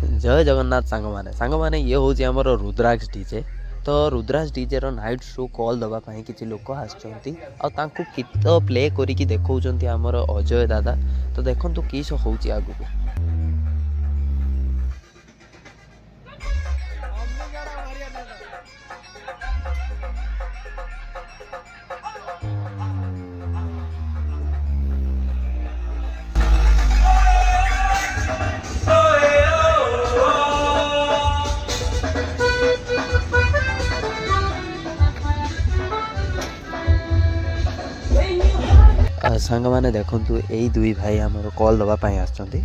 जय जगन्नाथ सांग मैंने ये हूँ आमर रुद्राक्ष डीजे। तो रुद्राक्ष डीजे नाइट शो कॉल दवापाई किसी लोक आसु गीत प्ले करिकी देखौछंती आमर अजय दादा। तो देखंतु किस होउची आगु। सांग मैंने देखंतु एई दुई भाई आमर कॉल दवापाई आसछंती।